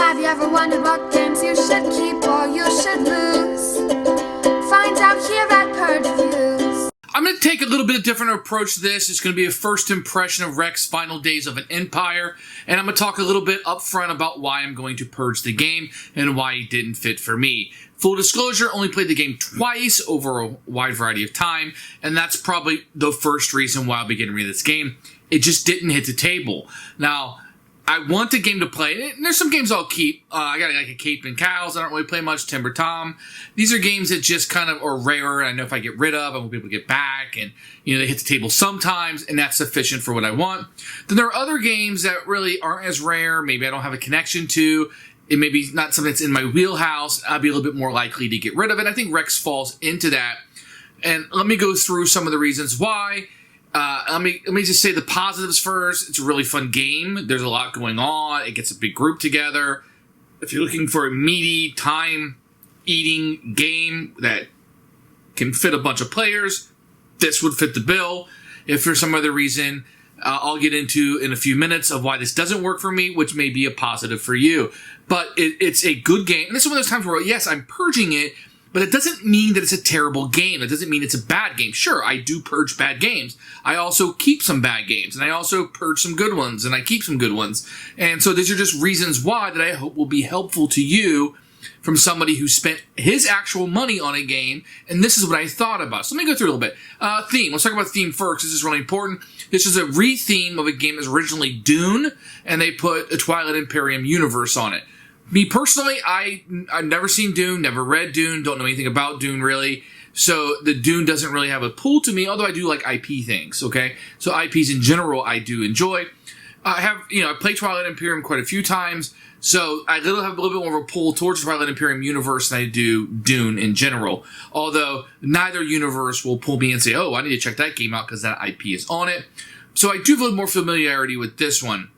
Have you ever wondered what games you should keep or you should lose? Find out here at Purge Reviews. I'm going to take a little bit of different approach to this. It's going to be a first impression of Rex Final Days of an Empire, and I'm going to talk a little bit up front about why I'm going to purge the game and why it didn't fit for me. Full disclosure, only played the game twice over a wide variety of time, and that's probably the first reason why I'll be getting rid of this game. It just didn't hit the table. Now, I want the game to play. There's some games I'll keep. I got like a Cape and Cows. I don't really play much. Timber Tom. These are games that just kind of are rare. And I know if I get rid of, I won't be able to get back. And, they hit the table sometimes, and that's sufficient for what I want. Then there are other games that really aren't as rare. Maybe I don't have a connection to. It may be not something that's in my wheelhouse. I'll be a little bit more likely to get rid of it. I think Rex falls into that. And let me go through some of the reasons why. Let me just say the positives first. It's a really fun game. There's a lot going on. It gets a big group together. If you're looking for a meaty, time-eating game that can fit a bunch of players, this would fit the bill. If for some other reason, I'll get into in a few minutes of why this doesn't work for me, which may be a positive for you. But it's a good game. And this is one of those times where, yes, I'm purging it, but it doesn't mean that it's a terrible game. It doesn't mean it's a bad game. Sure, I do purge bad games. I also keep some bad games, and I also purge some good ones, and I keep some good ones. And so these are just reasons why that I hope will be helpful to you from somebody who spent his actual money on a game, and this is what I thought about. So let me go through a little bit. Theme. Let's talk about theme first. This is really important. This is a re-theme of a game that was originally Dune, and they put a Twilight Imperium universe on it. Me personally, I've never seen Dune, never read Dune, don't know anything about Dune really. So the Dune doesn't really have a pull to me, although I do like IP things, okay? So IPs in general, I do enjoy. I played Twilight Imperium quite a few times, so I have a little bit more of a pull towards the Twilight Imperium universe than I do Dune in general. Although neither universe will pull me and say, oh, I need to check that game out because that IP is on it. So I do have a little more familiarity with this one.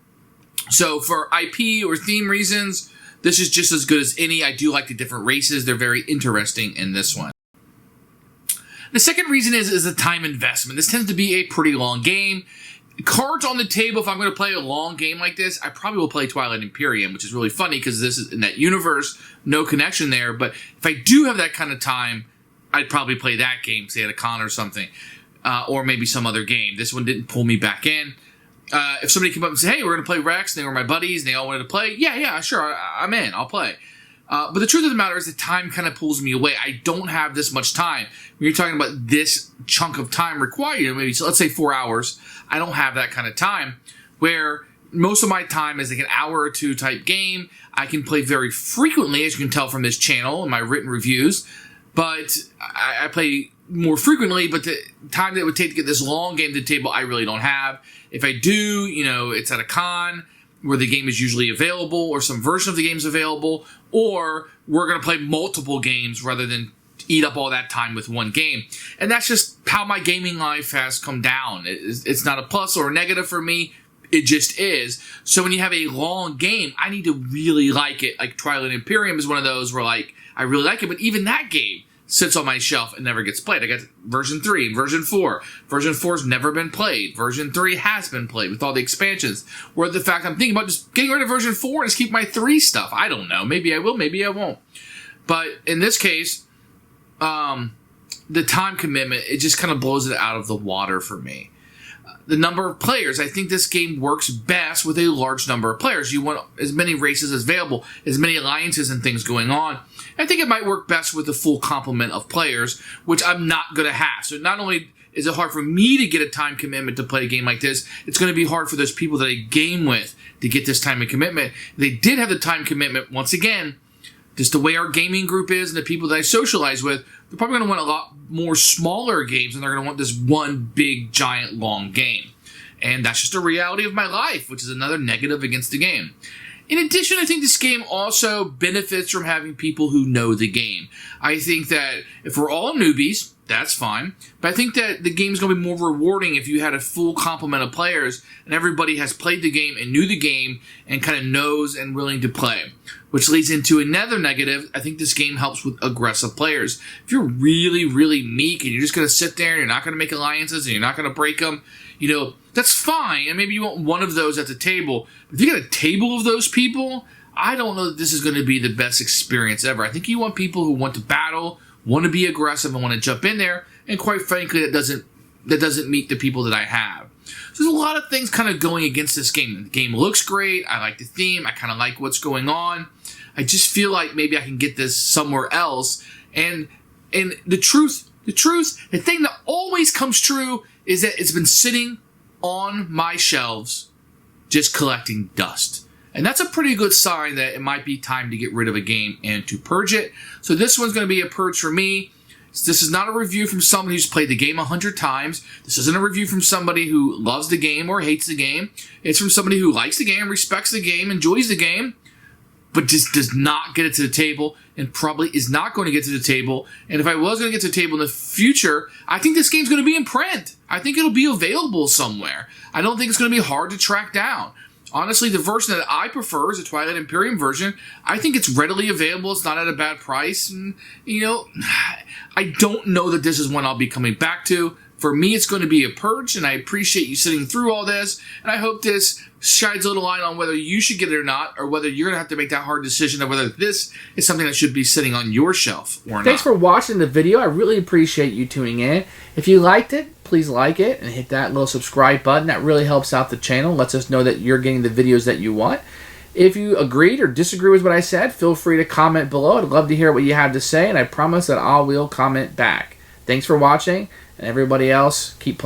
So for IP or theme reasons, this is just as good as any. I do like the different races. They're very interesting in this one. The second reason is the time investment. This tends to be a pretty long game. Cards on the table, if I'm going to play a long game like this, I probably will play Twilight Imperium, which is really funny because this is in that universe, no connection there. But if I do have that kind of time, I'd probably play that game, say at a con or something, or maybe some other game. This one didn't pull me back in. If somebody came up and said, hey, we're going to play Rex, and they were my buddies, and they all wanted to play, yeah, sure, I'm in, I'll play. But the truth of the matter is that time kind of pulls me away. I don't have this much time. When you're talking about this chunk of time required, maybe, so let's say 4 hours, I don't have that kind of time, where most of my time is like an hour or two type game. I can play very frequently, as you can tell from this channel and my written reviews, but I play more frequently, but the time that it would take to get this long game to the table, I really don't have. If I do, it's at a con where the game is usually available or some version of the game is available, or we're going to play multiple games rather than eat up all that time with one game. And that's just how my gaming life has come down. It's not a plus or a negative for me. It just is. So when you have a long game, I need to really like it. Like Twilight Imperium is one of those where I really like it, but even that game sits on my shelf and never gets played. I got version 3 and version 4. Version 4's never been played. Version 3 has been played with all the expansions. Where the fact I'm thinking about just getting rid of version 4 and just keep my 3 stuff. I don't know. Maybe I will, maybe I won't. But in this case, the time commitment, it just kind of blows it out of the water for me. The number of players, I think this game works best with a large number of players. You want as many races as available, as many alliances and things going on. I think it might work best with a full complement of players, which I'm not going to have. So not only is it hard for me to get a time commitment to play a game like this, it's going to be hard for those people that I game with to get this time and commitment. If they did have the time commitment, once again, just the way our gaming group is and the people that I socialize with, they're probably going to want a lot more smaller games, and they're going to want this one big, giant, long game. And that's just a reality of my life, which is another negative against the game. In addition, I think this game also benefits from having people who know the game. I think that if we're all newbies, that's fine. But I think that the game's going to be more rewarding if you had a full complement of players and everybody has played the game and knew the game and kind of knows and willing to play. Which leads into another negative. I think this game helps with aggressive players. If you're really, really meek and you're just going to sit there and you're not going to make alliances and you're not going to break them, that's fine. And maybe you want one of those at the table. But if you got a table of those people, I don't know that this is going to be the best experience ever. I think you want people who want to battle, want to be aggressive, and want to jump in there. And quite frankly, that doesn't meet the people that I have. So there's a lot of things kind of going against this game. The game looks great. I like the theme. I kind of like what's going on. I just feel like maybe I can get this somewhere else. And the thing that always comes true is that it's been sitting on my shelves just collecting dust. And that's a pretty good sign that it might be time to get rid of a game and to purge it. So this one's going to be a purge for me. This is not a review from someone who's played the game 100 times. This isn't a review from somebody who loves the game or hates the game. It's from somebody who likes the game, respects the game, enjoys the game, but just does not get it to the table and probably is not going to get to the table. And if I was going to get to the table in the future, I think this game's going to be in print. I think it'll be available somewhere. I don't think it's going to be hard to track down. Honestly, the version that I prefer is the Twilight Imperium version. I think it's readily available. It's not at a bad price. And, I don't know that this is one I'll be coming back to. For me, it's going to be a purge, and I appreciate you sitting through all this. And I hope this shines a little light on whether you should get it or not, or whether you're going to have to make that hard decision of whether this is something that should be sitting on your shelf or not. Thanks for watching the video. I really appreciate you tuning in. If you liked it, please like it and hit that little subscribe button. That really helps out the channel, lets us know that you're getting the videos that you want. If you agreed or disagree with what I said, feel free to comment below. I'd love to hear what you have to say, and I promise that I will comment back. Thanks for watching, and everybody else, keep playing.